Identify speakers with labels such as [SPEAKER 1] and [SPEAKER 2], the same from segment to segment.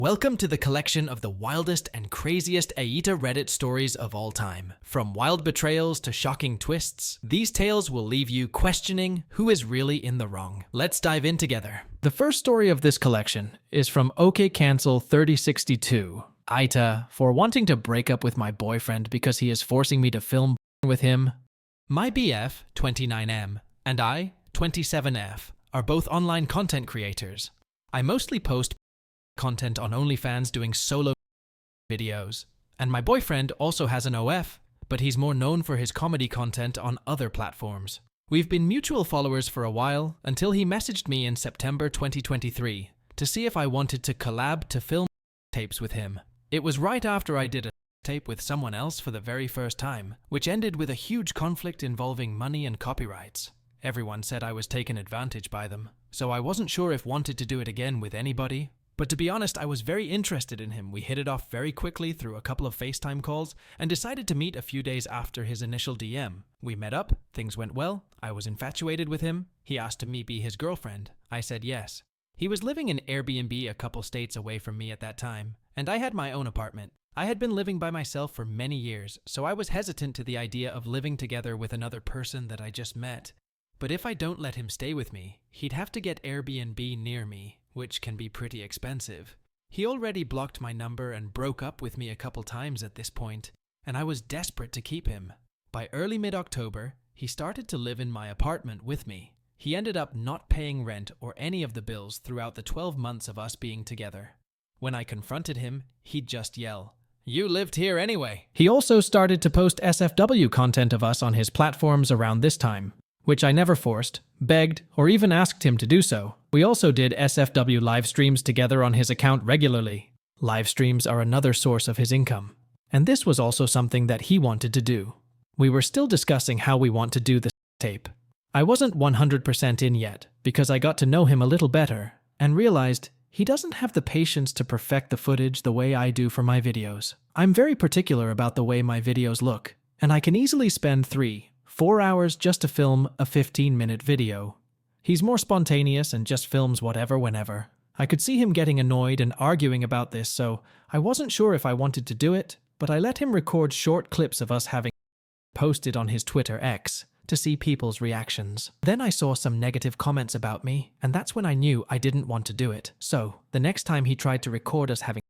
[SPEAKER 1] Welcome to the collection of the wildest and craziest AITA Reddit stories of all time. From wild betrayals to shocking twists, these tales will leave you questioning who is really in the wrong. Let's dive in together. The first story of this collection is from OKCancel3062. AITA, for wanting to break up with my boyfriend because he is forcing me to film with him. My BF, 29M, and I, 27F, are both online content creators. I mostly post content on OnlyFans doing solo videos. And my boyfriend also has an OF, but he's more known for his comedy content on other platforms. We've been mutual followers for a while until he messaged me in September 2023 to see if I wanted to collab to film tapes with him. It was right after I did a tape with someone else for the very first time, which ended with a huge conflict involving money and copyrights. Everyone said I was taken advantage by them, so I wasn't sure if wanted to do it again with anybody. But to be honest, I was very interested in him. We hit it off very quickly through a couple of FaceTime calls and decided to meet a few days after his initial DM. We met up, things went well, I was infatuated with him. He asked me to be his girlfriend. I said yes. He was living in Airbnb a couple states away from me at that time, and I had my own apartment. I had been living by myself for many years, so I was hesitant to the idea of living together with another person that I just met. But if I don't let him stay with me, he'd have to get Airbnb near me, which can be pretty expensive. He already blocked my number and broke up with me a couple times at this point, and I was desperate to keep him. By early mid-October, he started to live in my apartment with me. He ended up not paying rent or any of the bills throughout the 12 months of us being together. When I confronted him, he'd just yell, "You lived here anyway." He also started to post SFW content of us on his platforms around this time, which I never forced, begged, or even asked him to do so. We also did SFW live streams together on his account regularly. Live streams are another source of his income. And this was also something that he wanted to do. We were still discussing how we want to do the tape. I wasn't 100% in yet, because I got to know him a little better, and realized he doesn't have the patience to perfect the footage the way I do for my videos. I'm very particular about the way my videos look, and I can easily spend 3-4 hours just to film a 15-minute video. He's more spontaneous and just films whatever whenever. I could see him getting annoyed and arguing about this, so I wasn't sure if I wanted to do it, but I let him record short clips of us having posted on his Twitter X to see people's reactions. Then I saw some negative comments about me, and that's when I knew I didn't want to do it. So, the next time he tried to record us having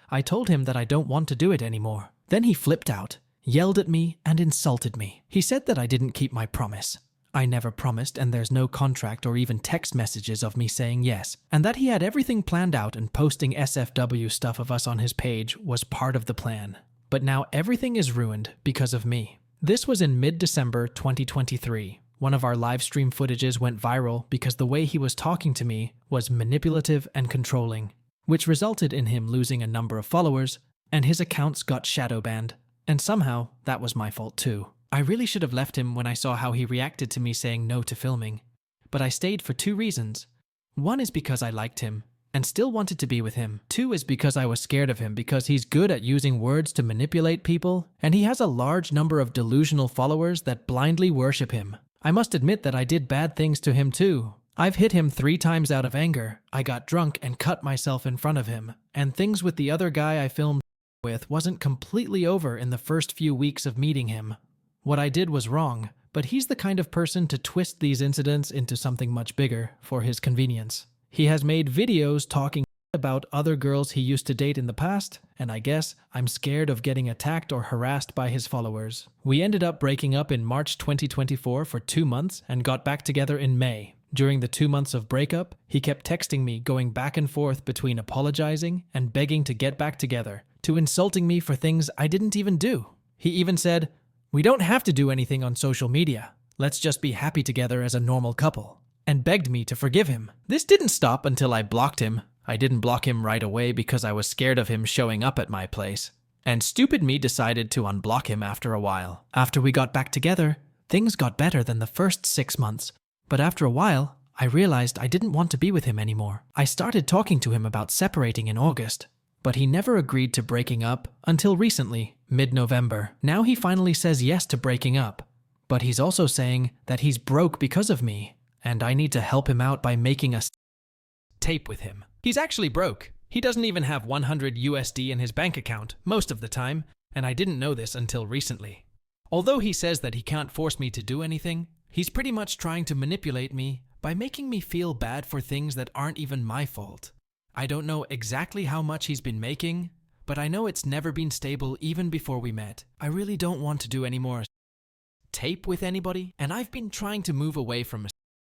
[SPEAKER 1] I told him that I don't want to do it anymore. Then he flipped out, yelled at me, and insulted me. He said that I didn't keep my promise. I never promised, and there's no contract or even text messages of me saying yes, and that he had everything planned out and posting SFW stuff of us on his page was part of the plan. But now everything is ruined because of me. This was in mid-December 2023. One of our live stream footages went viral because the way he was talking to me was manipulative and controlling, which resulted in him losing a number of followers, and his accounts got shadow banned. And somehow, that was my fault too. I really should have left him when I saw how he reacted to me saying no to filming. But I stayed for 2 reasons. One is because I liked him, and still wanted to be with him. 2 is because I was scared of him because he's good at using words to manipulate people, and he has a large number of delusional followers that blindly worship him. I must admit that I did bad things to him too. I've hit him 3 times out of anger. I got drunk and cut myself in front of him, and things with the other guy I filmed with wasn't completely over in the first few weeks of meeting him. What I did was wrong, but he's the kind of person to twist these incidents into something much bigger for his convenience. He has made videos talking about other girls he used to date in the past, and I guess I'm scared of getting attacked or harassed by his followers. We ended up breaking up in March 2024 for 2 months and got back together in May. During the 2 months of breakup, he kept texting me, going back and forth between apologizing and begging to get back together, to insulting me for things I didn't even do. He even said, "We don't have to do anything on social media. Let's just be happy together as a normal couple," and begged me to forgive him. This didn't stop until I blocked him. I didn't block him right away because I was scared of him showing up at my place. And stupid me decided to unblock him after a while. After we got back together, things got better than the first 6 months. But after a while, I realized I didn't want to be with him anymore. I started talking to him about separating in August, but he never agreed to breaking up until recently, mid-November. Now he finally says yes to breaking up, but he's also saying that he's broke because of me, and I need to help him out by making a tape with him. He's actually broke. He doesn't even have 100 USD in his bank account most of the time, and I didn't know this until recently. Although he says that he can't force me to do anything, he's pretty much trying to manipulate me by making me feel bad for things that aren't even my fault. I don't know exactly how much he's been making, but I know it's never been stable even before we met. I really don't want to do any more tape with anybody, and I've been trying to move away from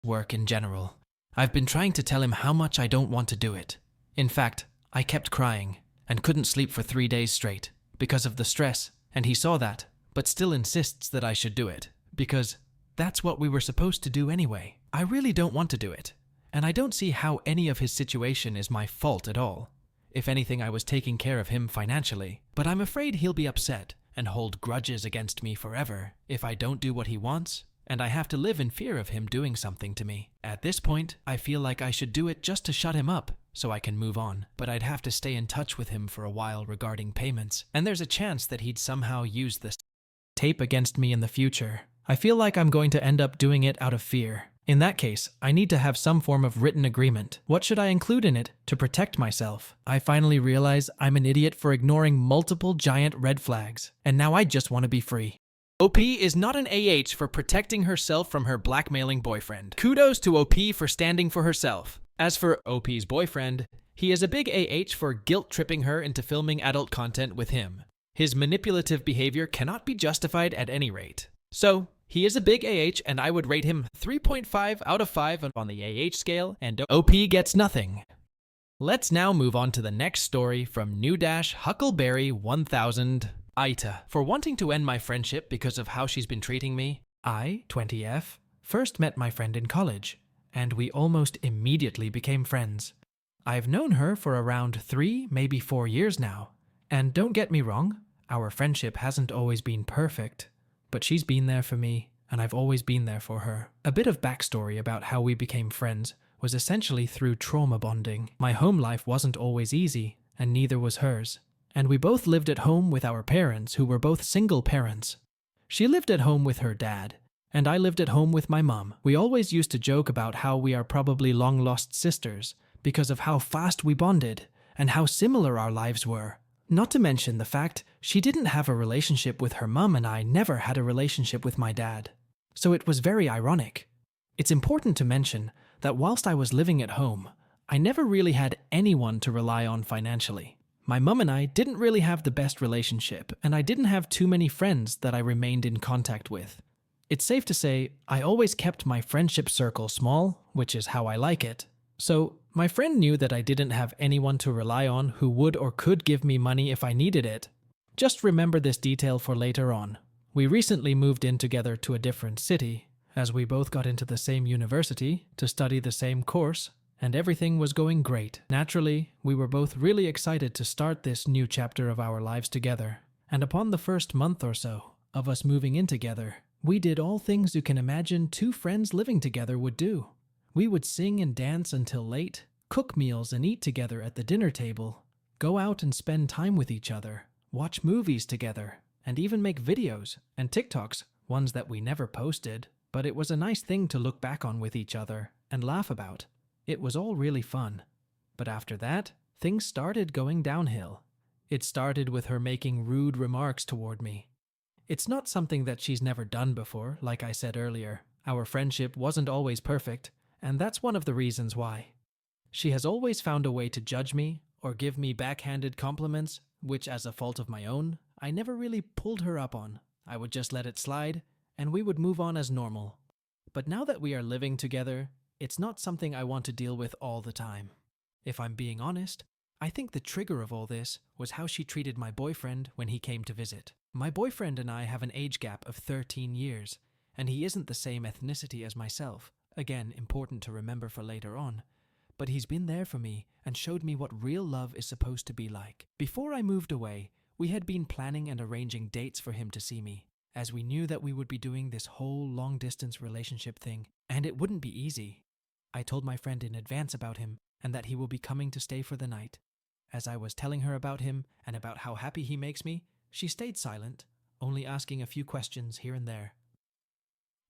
[SPEAKER 1] work in general. I've been trying to tell him how much I don't want to do it. In fact, I kept crying and couldn't sleep for 3 days straight because of the stress, and he saw that, but still insists that I should do it because that's what we were supposed to do anyway. I really don't want to do it, and I don't see how any of his situation is my fault at all. If anything, I was taking care of him financially, but I'm afraid he'll be upset and hold grudges against me forever if I don't do what he wants, and I have to live in fear of him doing something to me. At this point, I feel like I should do it just to shut him up so I can move on, but I'd have to stay in touch with him for a while regarding payments, and there's a chance that he'd somehow use this tape against me in the future. I feel like I'm going to end up doing it out of fear. In that case, I need to have some form of written agreement. What should I include in it to protect myself? I finally realize I'm an idiot for ignoring multiple giant red flags, and now I just want to be free. OP is not an AH for protecting herself from her blackmailing boyfriend. Kudos to OP for standing for herself. As for OP's boyfriend, he is a big AH for guilt-tripping her into filming adult content with him. His manipulative behavior cannot be justified at any rate. So, he is a big AH, and I would rate him 3.5 out of 5 on the AH scale, and OP gets nothing. Let's now move on to the next story from New-Huckleberry 1000 AITA. For wanting to end my friendship because of how she's been treating me, I, 20F, first met my friend in college, and we almost immediately became friends. I've known her for around 3, maybe 4 years now, and don't get me wrong, our friendship hasn't always been perfect. But she's been there for me, and I've always been there for her. A bit of backstory about how we became friends was essentially through trauma bonding. My home life wasn't always easy, and neither was hers. And we both lived at home with our parents, who were both single parents. She lived at home with her dad, and I lived at home with my mom. We always used to joke about how we are probably long-lost sisters because of how fast we bonded and how similar our lives were. Not to mention the fact she didn't have a relationship with her mum and I never had a relationship with my dad. So it was very ironic. It's important to mention that whilst I was living at home, I never really had anyone to rely on financially. My mum and I didn't really have the best relationship, and I didn't have too many friends that I remained in contact with. It's safe to say I always kept my friendship circle small, which is how I like it. So, my friend knew that I didn't have anyone to rely on who would or could give me money if I needed it. Just remember this detail for later on. We recently moved in together to a different city, as we both got into the same university to study the same course, and everything was going great. Naturally, we were both really excited to start this new chapter of our lives together. And upon the first month or so of us moving in together, we did all things you can imagine two friends living together would do. We would sing and dance until late, cook meals and eat together at the dinner table, go out and spend time with each other, watch movies together, and even make videos and TikToks, ones that we never posted, but it was a nice thing to look back on with each other and laugh about. It was all really fun. But after that, things started going downhill. It started with her making rude remarks toward me. It's not something that she's never done before, like I said earlier. Our friendship wasn't always perfect, and that's one of the reasons why. She has always found a way to judge me or give me backhanded compliments, which, as a fault of my own, I never really pulled her up on. I would just let it slide, and we would move on as normal. But now that we are living together, it's not something I want to deal with all the time. If I'm being honest, I think the trigger of all this was how she treated my boyfriend when he came to visit. My boyfriend and I have an age gap of 13 years, and he isn't the same ethnicity as myself. Again, important to remember for later on. But he's been there for me and showed me what real love is supposed to be like. Before I moved away, we had been planning and arranging dates for him to see me, as we knew that we would be doing this whole long-distance relationship thing, and it wouldn't be easy. I told my friend in advance about him and that he will be coming to stay for the night. As I was telling her about him and about how happy he makes me, she stayed silent, only asking a few questions here and there.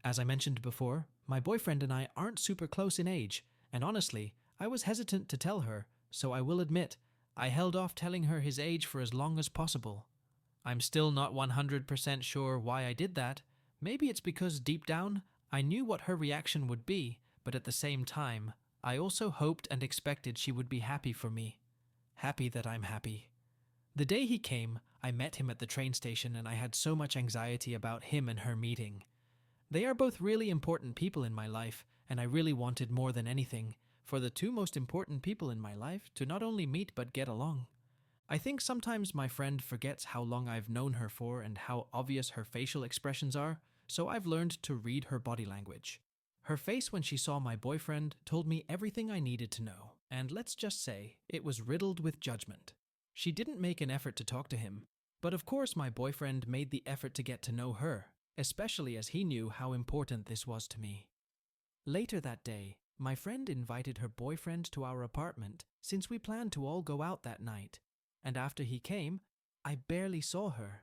[SPEAKER 1] As I mentioned before, my boyfriend and I aren't super close in age, and honestly, I was hesitant to tell her, so I will admit I held off telling her his age for as long as possible. I'm still not 100% sure why I did that. Maybe it's because deep down, I knew what her reaction would be, but at the same time, I also hoped and expected she would be happy for me. Happy that I'm happy. The day he came, I met him at the train station and I had so much anxiety about him and her meeting. They are both really important people in my life, and I really wanted more than anything for the two most important people in my life to not only meet but get along. I think sometimes my friend forgets how long I've known her for and how obvious her facial expressions are, so I've learned to read her body language. Her face when she saw my boyfriend told me everything I needed to know, and let's just say, it was riddled with judgment. She didn't make an effort to talk to him, but of course my boyfriend made the effort to get to know her, especially as he knew how important this was to me. Later that day, my friend invited her boyfriend to our apartment since we planned to all go out that night, and after he came, I barely saw her.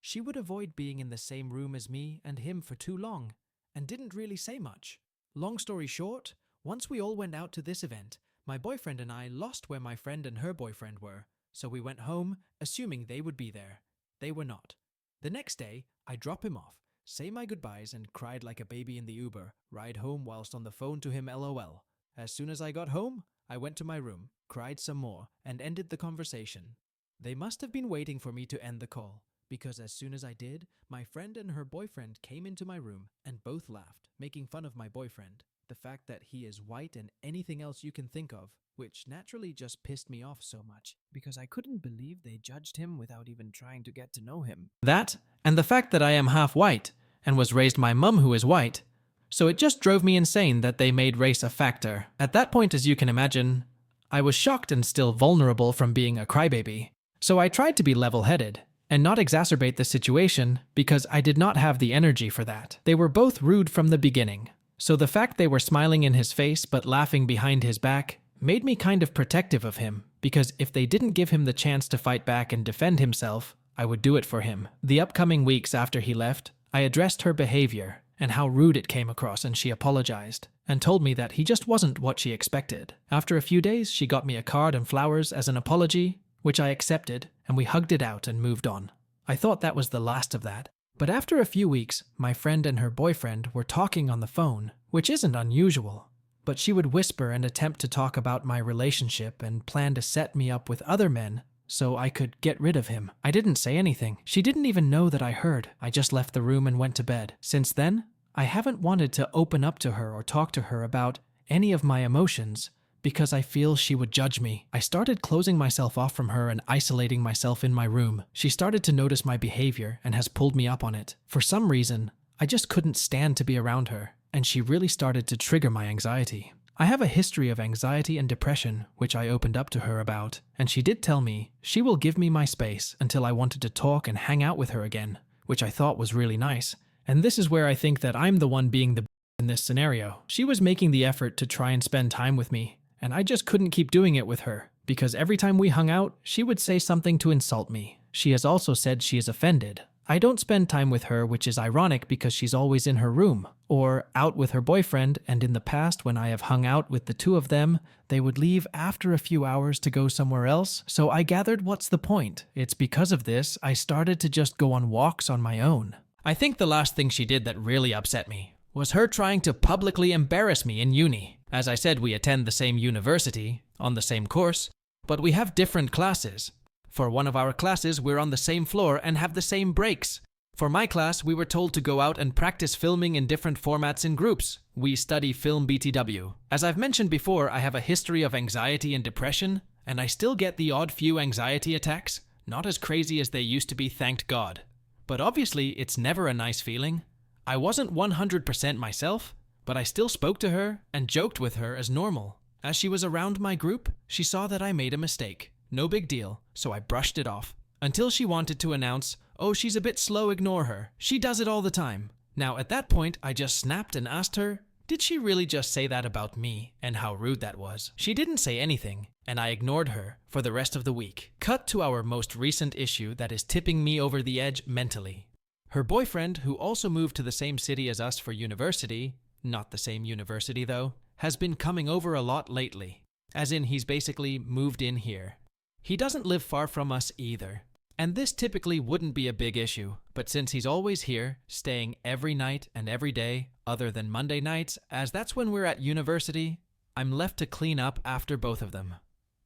[SPEAKER 1] She would avoid being in the same room as me and him for too long, and didn't really say much. Long story short, once we all went out to this event, my boyfriend and I lost where my friend and her boyfriend were, so we went home, assuming they would be there. They were not. The next day, I drop him off, say my goodbyes and cried like a baby in the Uber, ride home whilst on the phone to him LOL. As soon as I got home, I went to my room, cried some more, and ended the conversation. They must have been waiting for me to end the call, because as soon as I did, my friend and her boyfriend came into my room and both laughed, making fun of my boyfriend, the fact that he is white and anything else you can think of, which naturally just pissed me off so much, because I couldn't believe they judged him without even trying to get to know him. That, and the fact that I am half white, and was raised by mum who is white, so it just drove me insane that they made race a factor. At that point, as you can imagine, I was shocked and still vulnerable from being a crybaby, so I tried to be level-headed, and not exacerbate the situation because I did not have the energy for that. They were both rude from the beginning, so the fact they were smiling in his face but laughing behind his back made me kind of protective of him, because if they didn't give him the chance to fight back and defend himself, I would do it for him. The upcoming weeks after he left, I addressed her behavior and how rude it came across, and she apologized and told me that he just wasn't what she expected. After a few days, she got me a card and flowers as an apology, which I accepted, and we hugged it out and moved on. I thought that was the last of that. But after a few weeks, my friend and her boyfriend were talking on the phone, which isn't unusual. But she would whisper and attempt to talk about my relationship and plan to set me up with other men so I could get rid of him. I didn't say anything. She didn't even know that I heard. I just left the room and went to bed. Since then, I haven't wanted to open up to her or talk to her about any of my emotions because I feel she would judge me. I started closing myself off from her and isolating myself in my room. She started to notice my behavior and has pulled me up on it. For some reason, I just couldn't stand to be around her, and she really started to trigger my anxiety. I have a history of anxiety and depression, which I opened up to her about, and she did tell me she will give me my space until I wanted to talk and hang out with her again, which I thought was really nice. And this is where I think that I'm the one being the in this scenario. She was making the effort to try and spend time with me, and I just couldn't keep doing it with her, because every time we hung out, she would say something to insult me. She has also said she is offended. I don't spend time with her, which is ironic because she's always in her room, or out with her boyfriend, and in the past when I have hung out with the two of them, they would leave after a few hours to go somewhere else, so I gathered what's the point. It's because of this I started to just go on walks on my own. I think the last thing she did that really upset me was her trying to publicly embarrass me in uni. As I said, we attend the same university, on the same course, but we have different classes. For one of our classes, we're on the same floor and have the same breaks. For my class, we were told to go out and practice filming in different formats in groups. We study film BTW. As I've mentioned before, I have a history of anxiety and depression, and I still get the odd few anxiety attacks. Not as crazy as they used to be, thank God. But obviously, it's never a nice feeling. I wasn't 100% myself, but I still spoke to her and joked with her as normal. As she was around my group, she saw that I made a mistake. No big deal, so I brushed it off. Until she wanted to announce, "Oh, she's a bit slow, ignore her. She does it all the time." Now, at that point, I just snapped and asked her, did she really just say that about me and how rude that was? She didn't say anything, and I ignored her for the rest of the week. Cut to our most recent issue that is tipping me over the edge mentally. Her boyfriend, who also moved to the same city as us for university, not the same university though, has been coming over a lot lately. As in, he's basically moved in here. He doesn't live far from us either. And this typically wouldn't be a big issue, but since he's always here, staying every night and every day, other than Monday nights, as that's when we're at university, I'm left to clean up after both of them.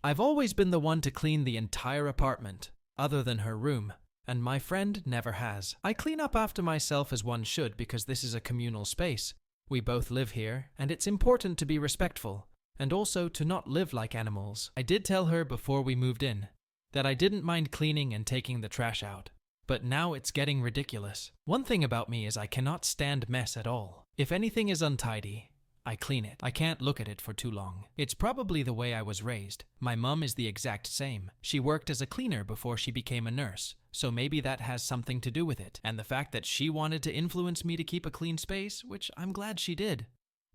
[SPEAKER 1] I've always been the one to clean the entire apartment, other than her room, and my friend never has. I clean up after myself as one should because this is a communal space. We both live here, and it's important to be respectful, and also to not live like animals. I did tell her before we moved in that I didn't mind cleaning and taking the trash out, but now it's getting ridiculous. One thing about me is I cannot stand mess at all. If anything is untidy, I clean it. I can't look at it for too long. It's probably the way I was raised. My mom is the exact same. She worked as a cleaner before she became a nurse, so maybe that has something to do with it. And the fact that she wanted to influence me to keep a clean space, which I'm glad she did.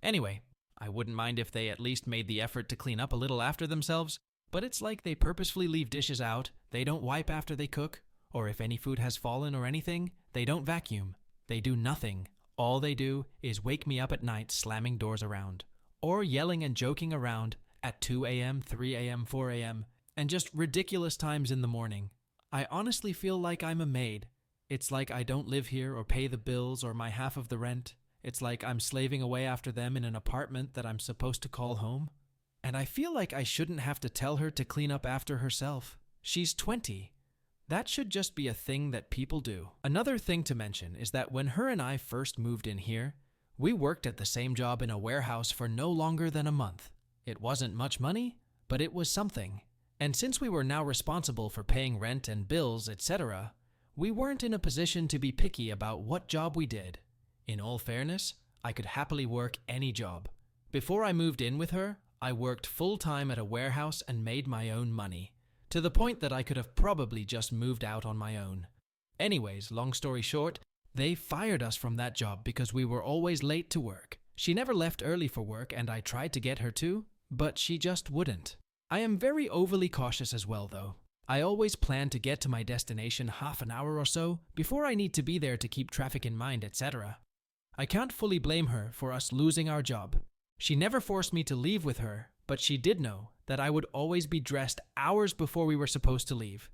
[SPEAKER 1] Anyway, I wouldn't mind if they at least made the effort to clean up a little after themselves, but it's like they purposefully leave dishes out, they don't wipe after they cook, or if any food has fallen or anything, they don't vacuum. They do nothing. All they do is wake me up at night slamming doors around, or yelling and joking around at 2 a.m., 3 a.m., 4 a.m., and just ridiculous times in the morning. I honestly feel like I'm a maid. It's like I don't live here or pay the bills or my half of the rent. It's like I'm slaving away after them in an apartment that I'm supposed to call home. And I feel like I shouldn't have to tell her to clean up after herself. She's 20. That should just be a thing that people do. Another thing to mention is that when her and I first moved in here, we worked at the same job in a warehouse for no longer than a month. It wasn't much money, but it was something. And since we were now responsible for paying rent and bills, etc., we weren't in a position to be picky about what job we did. In all fairness, I could happily work any job. Before I moved in with her, I worked full-time at a warehouse and made my own money, to the point that I could have probably just moved out on my own. Anyways, long story short, they fired us from that job because we were always late to work. She never left early for work and I tried to get her to, but she just wouldn't. I am very overly cautious as well though. I always plan to get to my destination half an hour or so before I need to be there to keep traffic in mind, etc. I can't fully blame her for us losing our job. She never forced me to leave with her, but she did know that I would always be dressed hours before we were supposed to leave,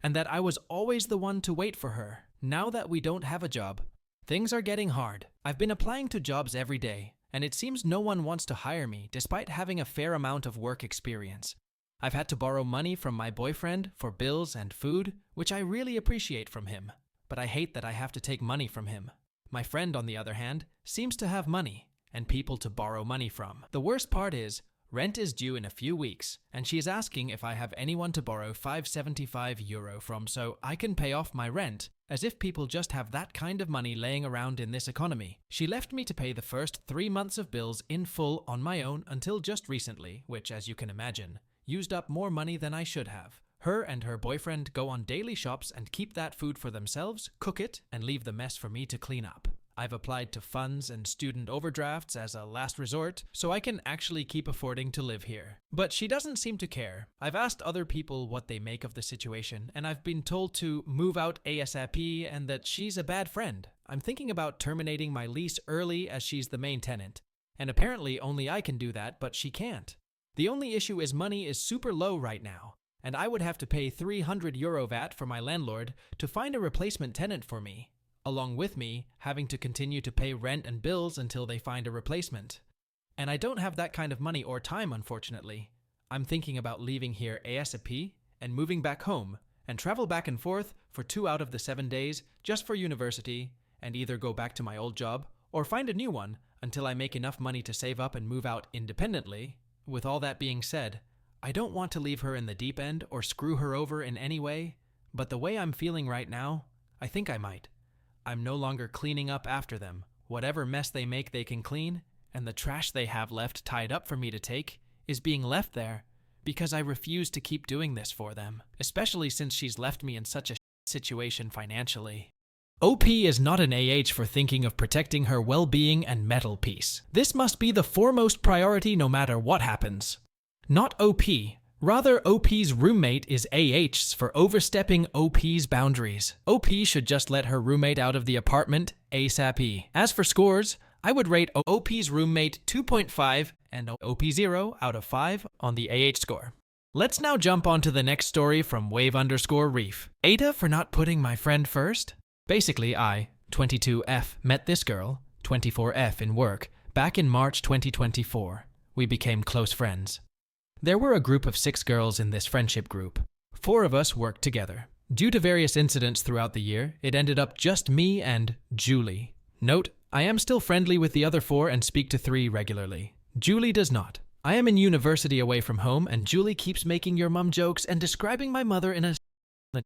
[SPEAKER 1] and that I was always the one to wait for her. Now that we don't have a job, things are getting hard. I've been applying to jobs every day, and it seems no one wants to hire me despite having a fair amount of work experience. I've had to borrow money from my boyfriend for bills and food, which I really appreciate from him, but I hate that I have to take money from him. My friend, on the other hand, seems to have money and people to borrow money from. The worst part is, rent is due in a few weeks, and she is asking if I have anyone to borrow €575 from so I can pay off my rent, as if people just have that kind of money laying around in this economy. She left me to pay the first 3 months of bills in full on my own until just recently, which, as you can imagine, used up more money than I should have. Her and her boyfriend go on daily shops and keep that food for themselves, cook it, and leave the mess for me to clean up. I've applied to funds and student overdrafts as a last resort, so I can actually keep affording to live here. But she doesn't seem to care. I've asked other people what they make of the situation, and I've been told to move out ASAP and that she's a bad friend. I'm thinking about terminating my lease early as she's the main tenant, and apparently only I can do that, but she can't. The only issue is money is super low right now, and I would have to pay €300 VAT for my landlord to find a replacement tenant for me, along with me having to continue to pay rent and bills until they find a replacement. And I don't have that kind of money or time, unfortunately. I'm thinking about leaving here ASAP and moving back home and travel back and forth for 2 out of the 7 days just for university and either go back to my old job or find a new one until I make enough money to save up and move out independently. With all that being said, I don't want to leave her in the deep end or screw her over in any way, but the way I'm feeling right now, I think I might. I'm no longer cleaning up after them. Whatever mess they make they can clean, and the trash they have left tied up for me to take is being left there because I refuse to keep doing this for them, especially since she's left me in such a situation financially. OP is not an AH for thinking of protecting her well-being and mental peace. This must be the foremost priority no matter what happens. Not OP. Rather, OP's roommate is AH's for overstepping OP's boundaries. OP should just let her roommate out of the apartment ASAP. As for scores, I would rate OP's roommate 2.5 and OP 0 out of 5 on the AH score. Let's now jump onto the next story from wave_reef. AITA for not putting my friend first? Basically, I, 22F, met this girl, 24F, in work back in March 2024. We became close friends. There were a group of 6 girls in this friendship group. 4 of us worked together. Due to various incidents throughout the year, it ended up just me and Julie. Note, I am still friendly with the other 4 and speak to 3 regularly. Julie does not. I am in university away from home, and Julie keeps making your mum jokes and describing my mother in a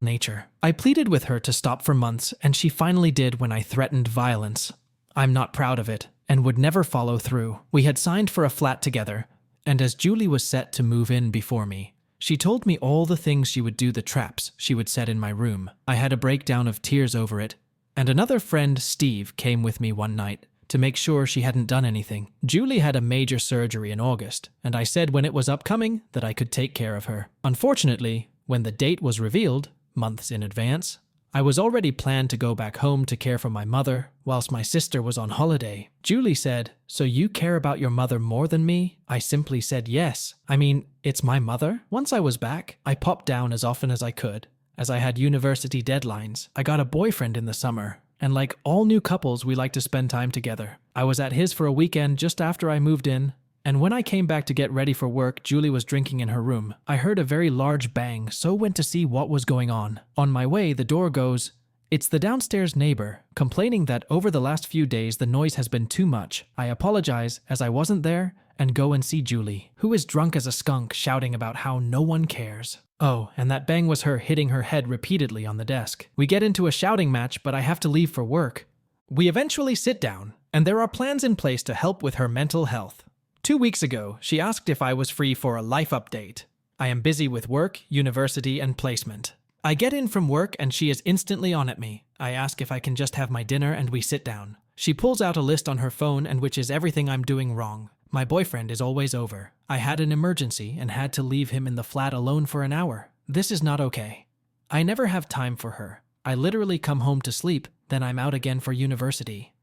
[SPEAKER 1] nature. I pleaded with her to stop for months, and she finally did when I threatened violence. I'm not proud of it, and would never follow through. We had signed for a flat together, and as Julie was set to move in before me, she told me all the things she would do, the traps she would set in my room. I had a breakdown of tears over it, and another friend, Steve, came with me one night to make sure she hadn't done anything. Julie had a major surgery in August, and I said when it was upcoming that I could take care of her. Unfortunately, when the date was revealed, months in advance, I was already planned to go back home to care for my mother, whilst my sister was on holiday. Julie said, "So you care about your mother more than me?" I simply said yes. I mean, it's my mother. Once I was back, I popped down as often as I could, as I had university deadlines. I got a boyfriend in the summer, and like all new couples, we like to spend time together. I was at his for a weekend just after I moved in, and when I came back to get ready for work, Julie was drinking in her room. I heard a very large bang, so went to see what was going on. On my way, the door goes. It's the downstairs neighbor, complaining that over the last few days the noise has been too much. I apologize, as I wasn't there, and go and see Julie, who is drunk as a skunk, shouting about how no one cares. Oh, and that bang was her hitting her head repeatedly on the desk. We get into a shouting match, but I have to leave for work. We eventually sit down, and there are plans in place to help with her mental health. 2 weeks ago, she asked if I was free for a life update. I am busy with work, university, and placement. I get in from work and she is instantly on at me. I ask if I can just have my dinner and we sit down. She pulls out a list on her phone and which is everything I'm doing wrong. My boyfriend is always over. I had an emergency and had to leave him in the flat alone for an hour. This is not okay. I never have time for her. I literally come home to sleep, then I'm out again for university.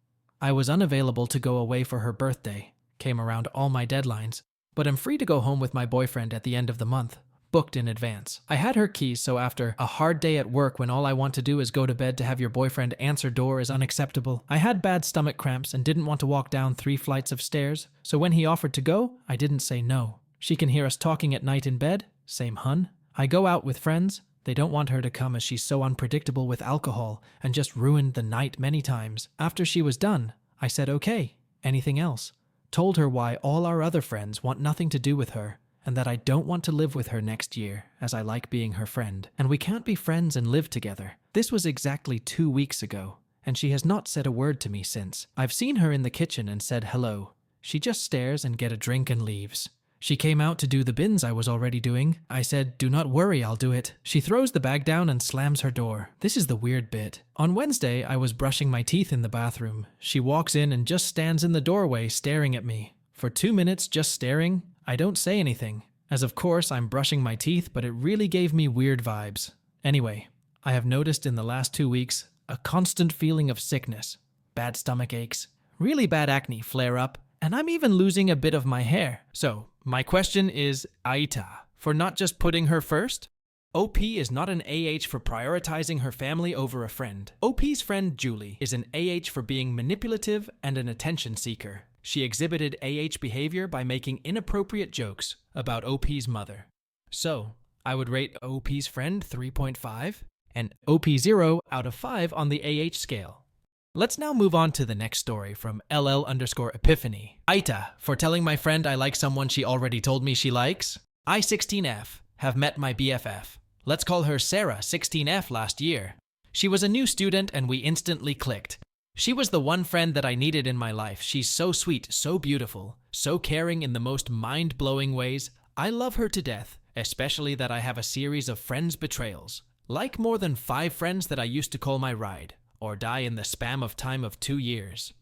[SPEAKER 1] I was unavailable to go away for her birthday. Came around all my deadlines, but I'm free to go home with my boyfriend at the end of the month, booked in advance. I had her keys, so after a hard day at work when all I want to do is go to bed, to have your boyfriend answer door is unacceptable. I had bad stomach cramps and didn't want to walk down 3 flights of stairs, so when he offered to go, I didn't say no. She can hear us talking at night in bed, same hun. I go out with friends. They don't want her to come as she's so unpredictable with alcohol and just ruined the night many times. After she was done, I said okay, anything else? Told her why all our other friends want nothing to do with her, and that I don't want to live with her next year, as I like being her friend, and we can't be friends and live together. This was exactly 2 weeks ago, and she has not said a word to me since. I've seen her in the kitchen and said hello. She just stares and get a drink and leaves. She came out to do the bins I was already doing. I said, "Do not worry, I'll do it." She throws the bag down and slams her door. This is the weird bit. On Wednesday, I was brushing my teeth in the bathroom. She walks in and just stands in the doorway staring at me. For 2 minutes, just staring. I don't say anything, as of course I'm brushing my teeth, but it really gave me weird vibes. Anyway, I have noticed in the last 2 weeks a constant feeling of sickness, bad stomach aches, really bad acne flare up, and I'm even losing a bit of my hair. So, my question is AITA for not just putting her first? OP is not an AH for prioritizing her family over a friend. OP's friend Julie is an AH for being manipulative and an attention seeker. She exhibited AH behavior by making inappropriate jokes about OP's mother. So, I would rate OP's friend 3.5 and OP 0 out of 5 on the AH scale. Let's now move on to the next story from LL_Epiphany. AITA for telling my friend I like someone she already told me she likes. I, 16F, have met my BFF. Let's call her Sarah, 16F, last year. She was a new student and we instantly clicked. She was the one friend that I needed in my life. She's so sweet, so beautiful, so caring in the most mind-blowing ways. I love her to death, especially that I have a series of friends betrayals. Like more than 5 friends that I used to call my ride, or die in the span of time of 2 years.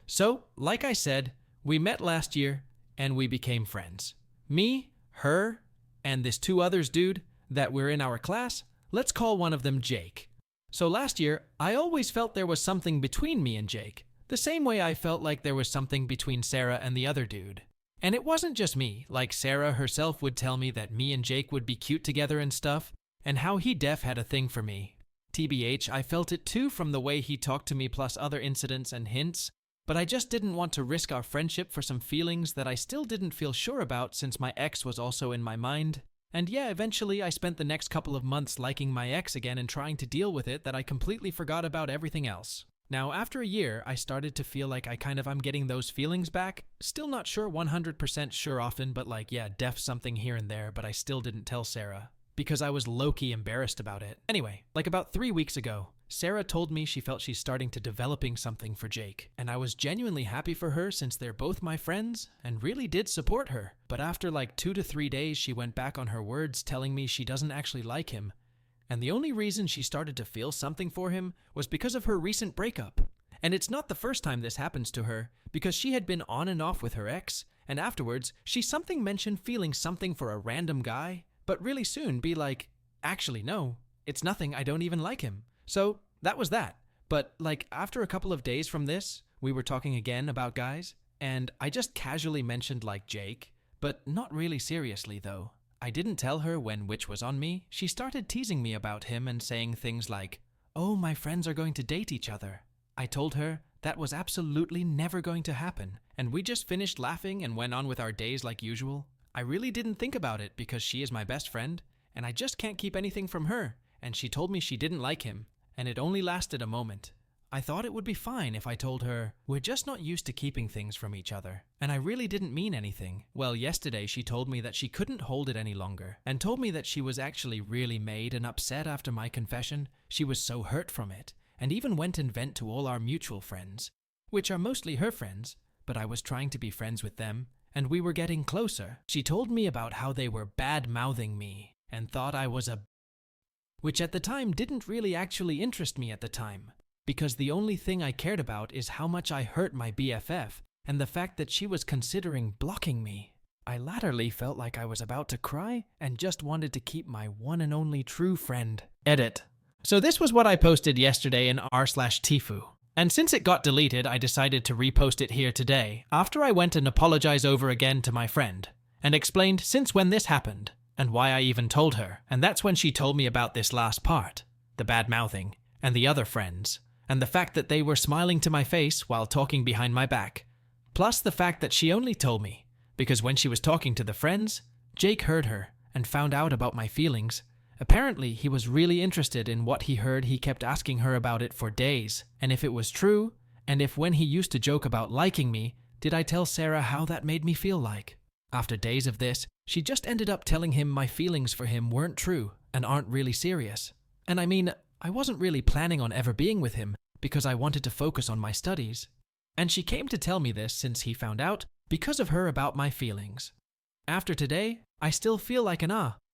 [SPEAKER 1] So, like I said, we met last year, and we became friends. Me, her, and this 2 others dude that were in our class, let's call one of them Jake. So last year, I always felt there was something between me and Jake, the same way I felt like there was something between Sarah and the other dude. And it wasn't just me, like Sarah herself would tell me that me and Jake would be cute together and stuff, and how he def had a thing for me. TBH, I felt it too from the way he talked to me plus other incidents and hints, but I just didn't want to risk our friendship for some feelings that I still didn't feel sure about since my ex was also in my mind. And yeah, eventually I spent the next couple of months liking my ex again and trying to deal with it that I completely forgot about everything else. Now, after a year, I started to feel like I'm getting those feelings back. Still not sure 100% sure often, but def something here and there, but I still didn't tell Sarah because I was low-key embarrassed about it. Anyway, like about 3 weeks ago, Sarah told me she felt she's starting to developing something for Jake, and I was genuinely happy for her since they're both my friends and really did support her. But after like 2 to 3 days, she went back on her words telling me she doesn't actually like him. And the only reason she started to feel something for him was because of her recent breakup. And it's not the first time this happens to her, because she had been on and off with her ex, and afterwards, she mentioned feeling something for a random guy, but really soon be like, actually no, it's nothing, I don't even like him. So that was that. But like after a couple of days from this, we were talking again about guys, and I just casually mentioned like Jake, but not really seriously though. I didn't tell her when which was on me. She started teasing me about him and saying things like, oh, my friends are going to date each other. I told her that was absolutely never going to happen, and we just finished laughing and went on with our days like usual. I really didn't think about it because she is my best friend, and I just can't keep anything from her, and she told me she didn't like him, and it only lasted a moment. I thought it would be fine if I told her, we're just not used to keeping things from each other. And I really didn't mean anything. Well, yesterday she told me that she couldn't hold it any longer, and told me that she was actually really made and upset after my confession. She was so hurt from it, and even went and vent to all our mutual friends, which are mostly her friends, but I was trying to be friends with them, and we were getting closer. She told me about how they were bad-mouthing me, and thought I was a which at the time didn't really actually interest me at the time, because the only thing I cared about is how much I hurt my BFF, and the fact that she was considering blocking me. I latterly felt like I was about to cry, and just wanted to keep my one and only true friend. Edit. So this was what I posted yesterday in r/Tifu. And since it got deleted, I decided to repost it here today, after I went and apologized over again to my friend, and explained since when this happened, and why I even told her. And that's when she told me about this last part, the bad-mouthing, and the other friends, and the fact that they were smiling to my face while talking behind my back. Plus the fact that she only told me because when she was talking to the friends, Jake heard her and found out about my feelings. Apparently, he was really interested in what he heard. He kept asking her about it for days, and if it was true, and if when he used to joke about liking me, did I tell Sarah how that made me feel like. After days of this, she just ended up telling him my feelings for him weren't true and aren't really serious. And I mean, I wasn't really planning on ever being with him because I wanted to focus on my studies. And she came to tell me this since he found out because of her about my feelings. After today, I still feel like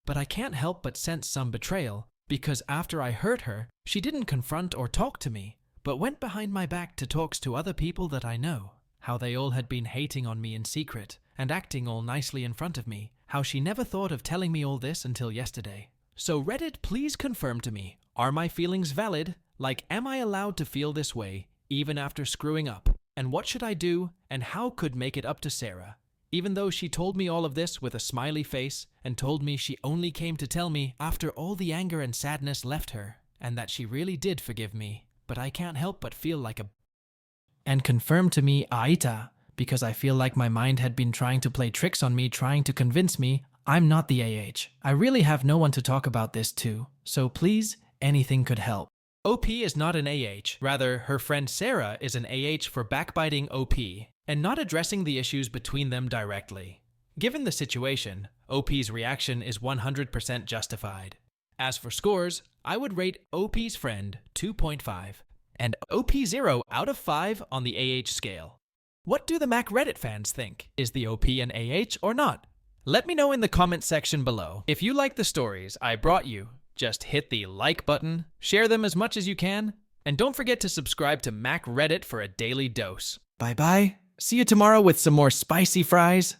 [SPEAKER 1] but I can't help but sense some betrayal because after I hurt her, she didn't confront or talk to me, but went behind my back to talks to other people that I know, how they all had been hating on me in secret and acting all nicely in front of me, how she never thought of telling me all this until yesterday. So Reddit, please confirm to me, are my feelings valid? Like, am I allowed to feel this way, even after screwing up? And what should I do, and how could make it up to Sarah? Even though she told me all of this with a smiley face and told me she only came to tell me after all the anger and sadness left her, and that she really did forgive me, but I can't help but feel like a and confirm to me AITA, because I feel like my mind had been trying to play tricks on me, trying to convince me I'm not the AH. I really have no one to talk about this to, so please, anything could help. OP is not an AH. Rather, her friend Sarah is an AH for backbiting OP and not addressing the issues between them directly. Given the situation, OP's reaction is 100% justified. As for scores, I would rate OP's friend 2.5 and OP 0 out of 5 on the AH scale. What do the Mac Reddit fans think? Is the OP an AH or not? Let me know in the comment section below. If you like the stories I brought you, just hit the like button, share them as much as you can, and don't forget to subscribe to Mac Reddit for a daily dose. Bye-bye. See you tomorrow with some more spicy fries.